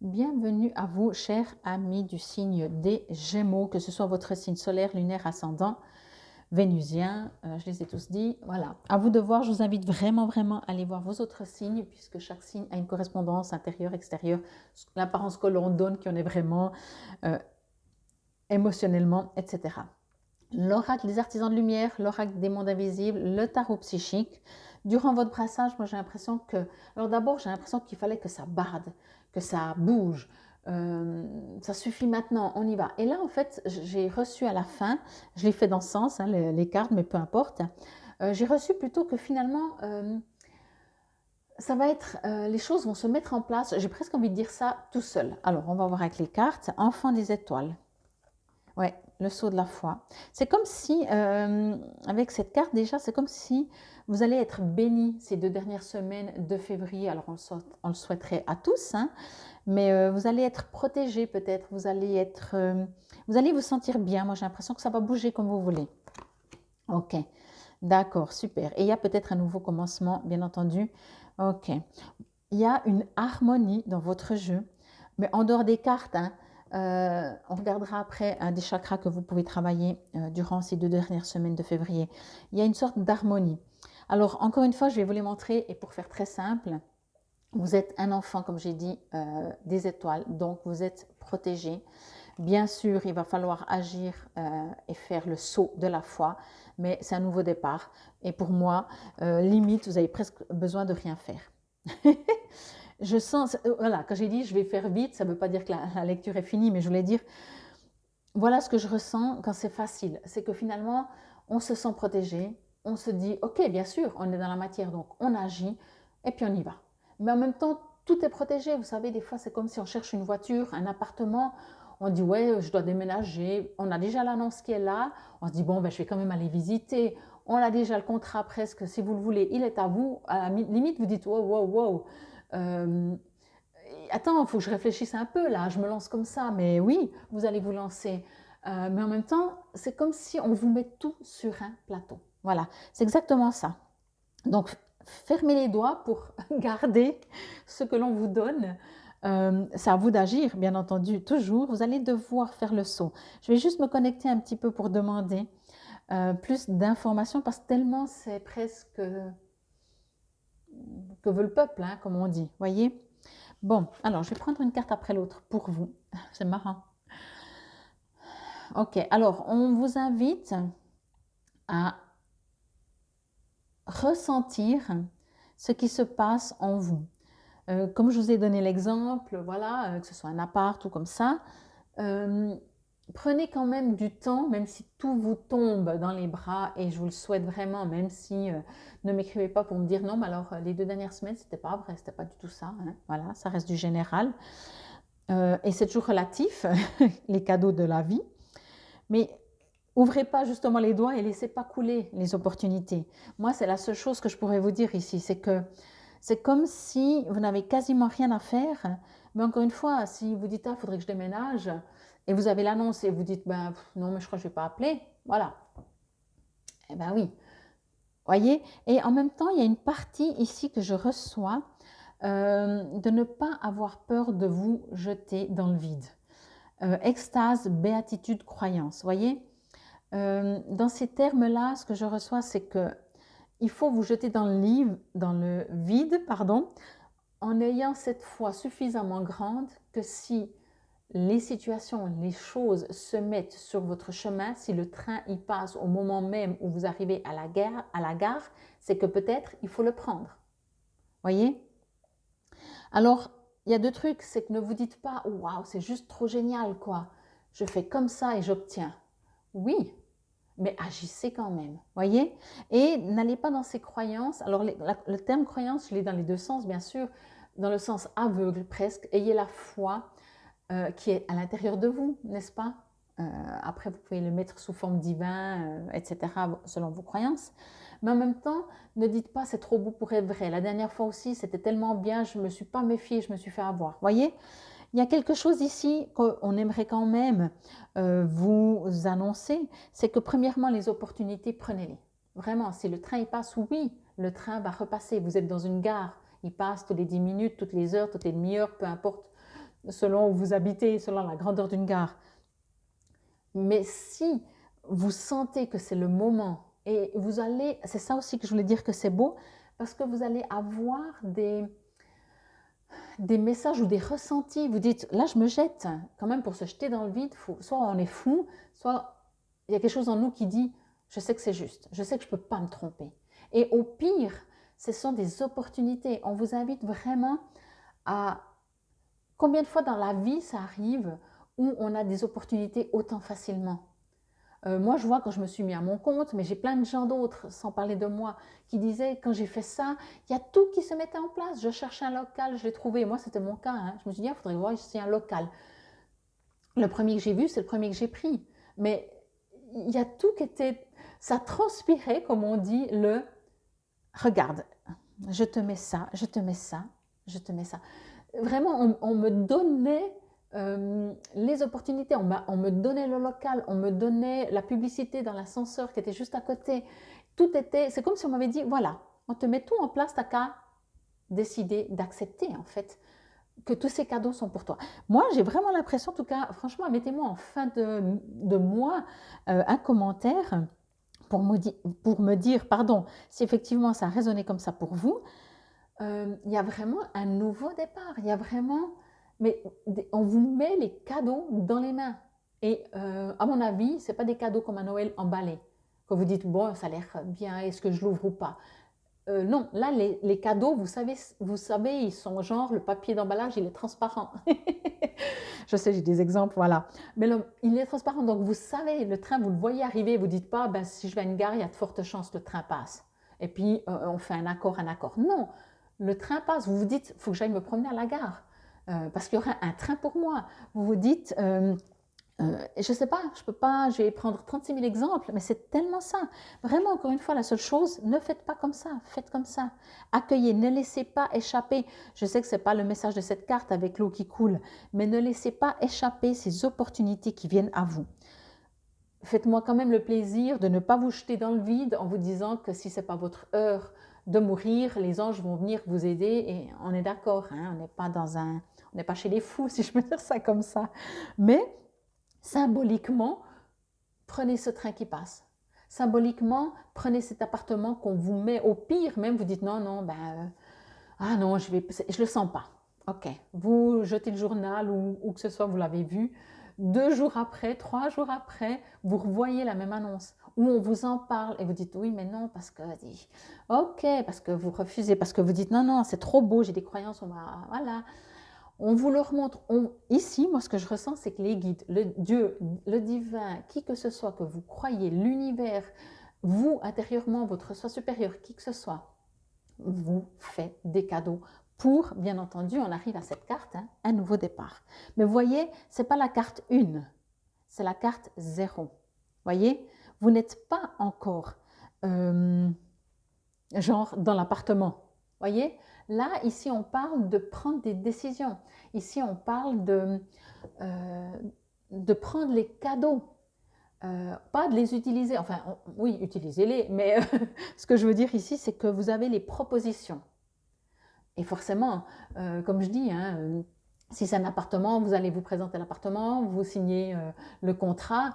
Bienvenue à vous, chers amis du signe des Gémeaux, que ce soit votre signe solaire, lunaire, ascendant, vénusien, je les ai tous dit. Voilà, à vous de voir, je vous invite vraiment à aller voir vos autres signes, puisque chaque signe a une correspondance intérieure, extérieure, l'apparence que l'on donne, qui en est vraiment euh, émotionnellement, etc. L'oracle des artisans de lumière, l'oracle des mondes invisibles, le tarot psychique. Durant votre brassage, moi j'ai l'impression que... Alors d'abord, j'ai l'impression qu'il fallait que ça barde, que ça bouge. Ça suffit maintenant, on y va. Et là, en fait, j'ai reçu à la fin, je l'ai fait dans ce sens, hein, les cartes, mais peu importe. J'ai reçu plutôt que finalement, ça va être, les choses vont se mettre en place. J'ai presque envie de dire ça tout seul. Alors, on va voir avec les cartes. Enfant des étoiles. Ouais, le saut de la foi. C'est comme si, avec cette carte déjà, c'est comme si vous allez être béni ces 2 dernières semaines de février. Alors on le souhaiterait à tous, hein, mais vous allez être protégé peut-être, vous allez vous sentir bien. Moi j'ai l'impression que ça va bouger comme vous voulez. Ok, d'accord, super. Et il y a peut-être un nouveau commencement, bien entendu. Ok, il y a une harmonie dans votre jeu, mais en dehors des cartes, hein, on regardera après un des chakras que vous pouvez travailler durant ces 2 dernières semaines de février. Il y a une sorte d'harmonie. Alors, encore une fois, je vais vous les montrer et pour faire très simple, vous êtes un enfant, comme j'ai dit, des étoiles, donc vous êtes protégé. Bien sûr, il va falloir agir et faire le saut de la foi, mais c'est un nouveau départ. Et pour moi, limite, vous avez presque besoin de rien faire. Je sens, voilà, quand j'ai dit je vais faire vite, ça ne veut pas dire que la lecture est finie, mais je voulais dire, voilà ce que je ressens quand c'est facile. C'est que finalement, on se sent protégé, on se dit, ok, bien sûr, on est dans la matière, donc on agit, et puis on y va. Mais en même temps, tout est protégé. Vous savez, des fois, c'est comme si on cherche une voiture, un appartement, on dit, ouais, je dois déménager, on a déjà l'annonce qui est là, on se dit, bon, ben, je vais quand même aller visiter, on a déjà le contrat presque, si vous le voulez, il est à vous. À la limite, vous dites, wow, wow, wow. Euh, Attends, il faut que je réfléchisse un peu là, je me lance comme ça, mais oui, vous allez vous lancer. Mais en même temps, c'est comme si on vous met tout sur un plateau. Voilà, c'est exactement ça. Donc, fermez les doigts pour garder ce que l'on vous donne. C'est à vous d'agir, bien entendu, toujours. Vous allez devoir faire le saut. Je vais juste me connecter un petit peu pour demander plus d'informations parce que tellement c'est presque que veut le peuple, hein, comme on dit. Voyez. Bon, alors je vais prendre une carte après l'autre pour vous. C'est marrant. Ok, alors on vous invite à ressentir ce qui se passe en vous. Comme je vous ai donné l'exemple, voilà, que ce soit un appart ou comme ça, euh, prenez quand même du temps, même si tout vous tombe dans les bras, et je vous le souhaite vraiment, même si ne m'écrivez pas pour me dire non, mais alors les 2 dernières semaines, c'était pas vrai, c'était pas du tout ça. Hein, voilà, ça reste du général. Et c'est toujours relatif, les cadeaux de la vie. Mais ouvrez pas justement les doigts et laissez pas couler les opportunités. Moi, c'est la seule chose que je pourrais vous dire ici, c'est que c'est comme si vous n'avez quasiment rien à faire. Mais encore une fois, si vous dites, ah, il faudrait que je déménage, et vous avez l'annonce et vous dites, ben non, mais je crois que je ne vais pas appeler, voilà. Eh ben oui, voyez. Et en même temps, il y a une partie ici que je reçois de ne pas avoir peur de vous jeter dans le vide. Extase, béatitude, croyance, voyez. Dans ces termes-là, ce que je reçois, c'est que il faut vous jeter dans le vide, pardon, en ayant cette foi suffisamment grande que si les situations, les choses se mettent sur votre chemin, si le train y passe au moment même où vous arrivez à la gare, c'est que peut-être il faut le prendre. Voyez? Alors, il y a 2 trucs, c'est que ne vous dites pas waouh, c'est juste trop génial quoi. Je fais comme ça et j'obtiens. Oui, mais agissez quand même, voyez. Et n'allez pas dans ces croyances. Alors, le terme croyance, je l'ai dans les 2 sens, bien sûr. Dans le sens aveugle, presque. Ayez la foi qui est à l'intérieur de vous, n'est-ce pas. Après, vous pouvez le mettre sous forme divin, etc., selon vos croyances. Mais en même temps, ne dites pas c'est trop beau pour être vrai. La dernière fois aussi, c'était tellement bien, je ne me suis pas méfiée, je me suis fait avoir. Voyez, il y a quelque chose ici qu'on aimerait quand même vous annoncer, c'est que premièrement, les opportunités, prenez-les. Vraiment, si le train il passe, oui, le train va repasser. Vous êtes dans une gare, il passe toutes les 10 minutes, toutes les heures, toutes les demi-heures, peu importe selon où vous habitez, selon la grandeur d'une gare. Mais si vous sentez que c'est le moment, et vous allez, c'est ça aussi que je voulais dire que c'est beau, parce que vous allez avoir des messages ou des ressentis. Vous dites, là je me jette, quand même pour se jeter dans le vide, soit on est fou, soit il y a quelque chose en nous qui dit, je sais que c'est juste, je sais que je ne peux pas me tromper. Et au pire, ce sont des opportunités. On vous invite vraiment à... Combien de fois dans la vie ça arrive où on a des opportunités autant facilement? Moi, je vois quand je me suis mis à mon compte, mais j'ai plein de gens d'autres, sans parler de moi, qui disaient, quand j'ai fait ça, il y a tout qui se mettait en place. Je cherchais un local, je l'ai trouvé. Moi, c'était mon cas. Hein. Je me suis dit, il faudrait voir ici un local. Le premier que j'ai vu, c'est le premier que j'ai pris. Mais il y a tout qui était... Ça transpirait, comme on dit, le « regarde, je te mets ça, je te mets ça, je te mets ça ». Vraiment, on me donnait les opportunités, on me donnait le local, on me donnait la publicité dans l'ascenseur qui était juste à côté. Tout était, c'est comme si on m'avait dit, voilà, on te met tout en place, t'as qu'à décider d'accepter en fait que tous ces cadeaux sont pour toi. Moi, j'ai vraiment l'impression, en tout cas, franchement, mettez-moi en fin de mois un commentaire pour me dire, pardon, si effectivement ça a résonné comme ça pour vous. Il y a vraiment un nouveau départ. Il y a vraiment, mais on vous met les cadeaux dans les mains. Et à mon avis, ce n'est pas des cadeaux comme à Noël emballés, que vous dites, bon, ça a l'air bien, est-ce que je l'ouvre ou pas? Non, là, les cadeaux, vous savez, ils sont genre, le papier d'emballage, il est transparent. Je sais, j'ai des exemples, voilà. Mais il est transparent, donc vous savez, le train, vous le voyez arriver, vous ne dites pas, ben, si je vais à une gare, il y a de fortes chances que le train passe. Et puis, on fait un accord. Non, le train passe. Vous vous dites, il faut que j'aille me promener à la gare, parce qu'il y aura un train pour moi. Vous vous dites... je ne sais pas, je peux pas, je vais prendre 36 000 exemples, mais c'est tellement ça. Vraiment, encore une fois, la seule chose, ne faites pas comme ça, faites comme ça. Accueillez, ne laissez pas échapper. Je sais que ce n'est pas le message de cette carte avec l'eau qui coule, mais ne laissez pas échapper ces opportunités qui viennent à vous. Faites-moi quand même le plaisir de ne pas vous jeter dans le vide en vous disant que si ce n'est pas votre heure de mourir, les anges vont venir vous aider et on est d'accord, hein, on n'est pas chez les fous, si je peux dire ça comme ça. Mais symboliquement, prenez ce train qui passe. Symboliquement, prenez cet appartement qu'on vous met au pire, même vous dites non, ah non, je le sens pas. Ok, vous jetez le journal ou que ce soit, vous l'avez vu. 2 jours après, 3 jours après, vous revoyez la même annonce où on vous en parle et vous dites oui, mais non, parce que, ok, parce que vous refusez, parce que vous dites non, c'est trop beau, j'ai des croyances, voilà. On vous le remontre. Ici, moi, ce que je ressens, c'est que les guides, le Dieu, le divin, qui que ce soit que vous croyez, l'univers, vous, intérieurement, votre soi supérieur, qui que ce soit, vous fait des cadeaux pour, bien entendu, on arrive à cette carte, hein, un nouveau départ. Mais vous voyez, ce n'est pas la carte 1, c'est la carte 0. Voyez, vous n'êtes pas encore genre dans l'appartement. Voyez, là, ici, on parle de prendre des décisions. Ici, on parle de prendre les cadeaux, pas de les utiliser. Enfin, oui, utilisez-les, mais ce que je veux dire ici, c'est que vous avez les propositions. Et forcément, comme je dis, hein, si c'est un appartement, vous allez vous présenter l'appartement, vous signez le contrat,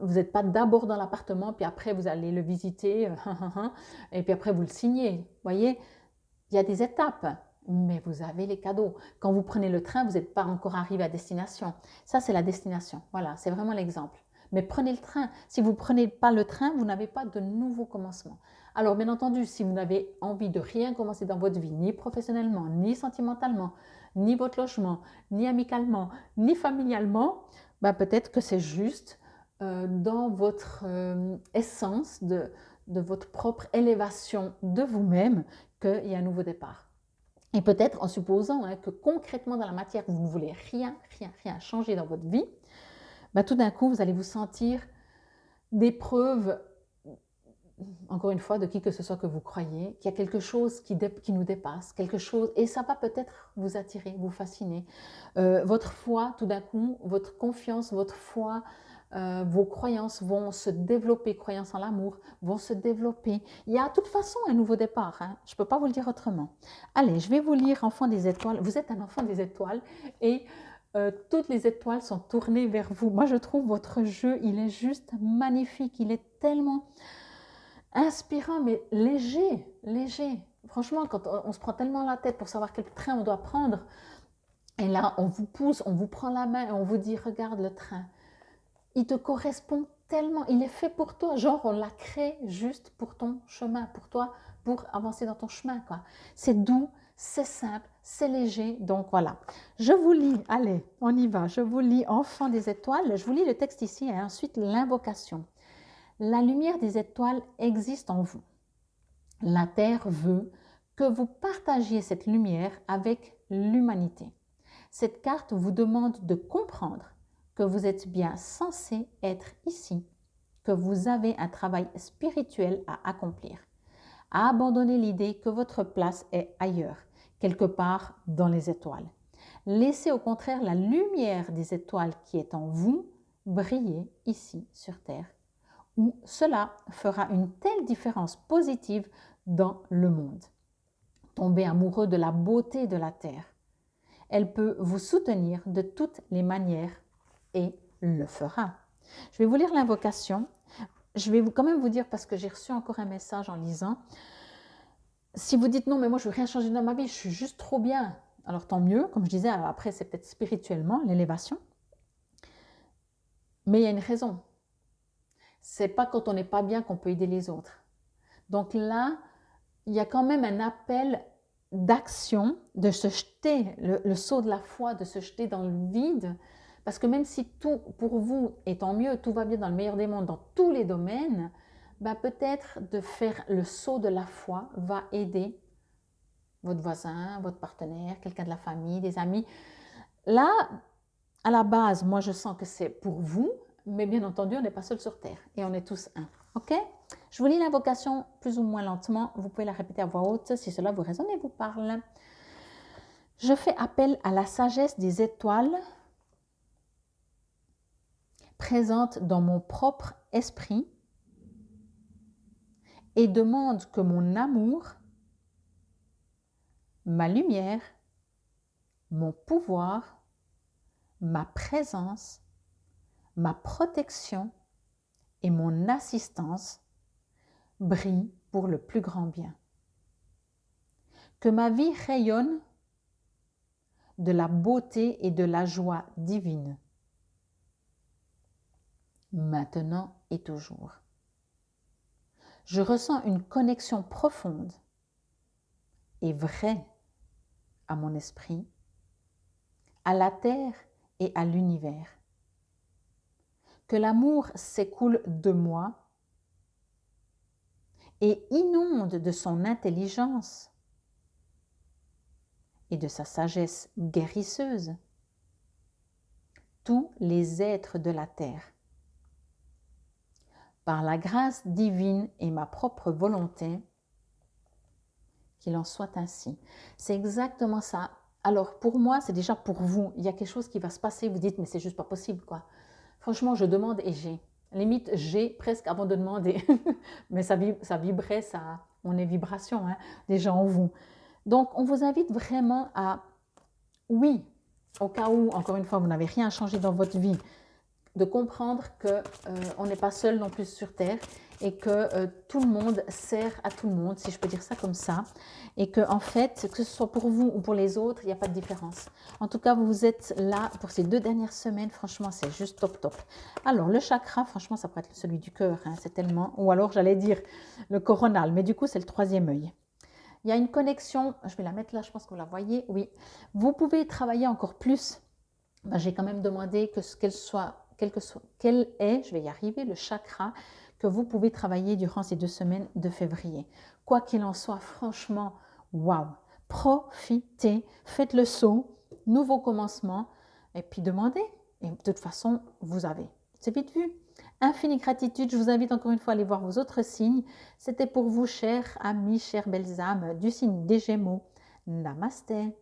vous n'êtes pas d'abord dans l'appartement, puis après vous allez le visiter, et puis après vous le signez. Vous voyez, il y a des étapes, mais vous avez les cadeaux. Quand vous prenez le train, vous n'êtes pas encore arrivé à destination. Ça, c'est la destination. Voilà, c'est vraiment l'exemple. Mais prenez le train. Si vous ne prenez pas le train, vous n'avez pas de nouveau commencement. Alors, bien entendu, si vous n'avez envie de rien commencer dans votre vie, ni professionnellement, ni sentimentalement, ni votre logement, ni amicalement, ni familialement, ben peut-être que c'est juste dans votre essence de votre propre élévation de vous-même qu'il y a un nouveau départ. Et peut-être en supposant hein, que concrètement dans la matière, vous ne voulez rien changer dans votre vie, ben tout d'un coup, vous allez vous sentir des preuves, encore une fois, de qui que ce soit que vous croyez, qu'il y a quelque chose qui nous dépasse, quelque chose, et ça va peut-être vous attirer, vous fasciner. Votre foi, tout d'un coup, votre confiance, votre foi vos croyances vont se développer, croyances en l'amour vont se développer. Il y a de toute façon un nouveau départ, hein. Je ne peux pas vous le dire autrement. Allez, je vais vous lire Enfant des étoiles. Vous êtes un enfant des étoiles et toutes les étoiles sont tournées vers vous. Moi, je trouve votre jeu, il est juste magnifique. Il est tellement inspirant, mais léger, léger. Franchement, quand on se prend tellement la tête pour savoir quel train on doit prendre, et là, on vous pousse, on vous prend la main et on vous dit, regarde le train. Il te correspond tellement, il est fait pour toi. Genre, on l'a créé juste pour ton chemin, pour toi, pour avancer dans ton chemin, quoi. C'est doux, c'est simple, c'est léger. Donc, voilà. Je vous lis, allez, on y va. Je vous lis Enfant des étoiles. Je vous lis le texte ici et ensuite l'invocation. La lumière des étoiles existe en vous. La Terre veut que vous partagiez cette lumière avec l'humanité. Cette carte vous demande de comprendre que vous êtes bien censé être ici, que vous avez un travail spirituel à accomplir, à abandonner l'idée que votre place est ailleurs, quelque part dans les étoiles. Laissez au contraire la lumière des étoiles qui est en vous briller ici sur Terre, où cela fera une telle différence positive dans le monde. Tombez amoureux de la beauté de la Terre. Elle peut vous soutenir de toutes les manières et le fera. Je vais vous lire l'invocation. Je vais quand même vous dire, parce que j'ai reçu encore un message en lisant, si vous dites non, mais moi je ne veux rien changer dans ma vie, je suis juste trop bien, alors tant mieux, comme je disais, après c'est peut-être spirituellement l'élévation, mais il y a une raison. C'est pas quand on n'est pas bien qu'on peut aider les autres. Donc là, il y a quand même un appel d'action, de se jeter, le saut de la foi, de se jeter dans le vide, parce que même si tout pour vous est en mieux, tout va bien dans le meilleur des mondes, dans tous les domaines, ben peut-être de faire le saut de la foi va aider votre voisin, votre partenaire, quelqu'un de la famille, des amis. Là, à la base, moi je sens que c'est pour vous, mais bien entendu, on n'est pas seul sur Terre et on est tous un. Ok? Je vous lis l'invocation plus ou moins lentement. Vous pouvez la répéter à voix haute si cela vous résonne et vous parle. Je fais appel à la sagesse des étoiles présente dans mon propre esprit et demande que mon amour, ma lumière, mon pouvoir, ma présence, ma protection et mon assistance brillent pour le plus grand bien. Que ma vie rayonne de la beauté et de la joie divine, maintenant et toujours. Je ressens une connexion profonde et vraie à mon esprit, à la terre et à l'univers. Que l'amour s'écoule de moi et inonde de son intelligence et de sa sagesse guérisseuse tous les êtres de la terre. Par la grâce divine et ma propre volonté, qu'il en soit ainsi. C'est exactement ça. Alors pour moi, c'est déjà pour vous. Il y a quelque chose qui va se passer, vous dites, mais c'est juste pas possible, quoi. Franchement, je demande et j'ai. Limite, j'ai presque avant de demander. Mais ça vibrait, on est vibration, hein, déjà en vous. Donc, on vous invite vraiment à, oui, au cas où, encore une fois, vous n'avez rien changé dans votre vie, de comprendre qu'on n'est pas seul non plus sur Terre et que tout le monde sert à tout le monde, si je peux dire ça comme ça, et que en fait, que ce soit pour vous ou pour les autres, il n'y a pas de différence. En tout cas, vous êtes là pour ces 2 dernières semaines, franchement, c'est juste top, top. Alors, le chakra, franchement, ça pourrait être celui du cœur, hein, c'est tellement, ou alors j'allais dire le coronal, mais du coup, c'est le 3e œil. Il y a une connexion, je vais la mettre là, je pense que vous la voyez, oui. Vous pouvez travailler encore plus. Ben, j'ai quand même demandé quel est, je vais y arriver, le chakra que vous pouvez travailler durant ces 2 semaines de février. Quoi qu'il en soit, franchement, waouh, profitez, faites le saut, nouveau commencement, et puis demandez. Et de toute façon, vous avez. C'est vite vu. Infinie gratitude, je vous invite encore une fois à aller voir vos autres signes. C'était pour vous, chers amis, chères belles âmes du signe des Gémeaux. Namasté.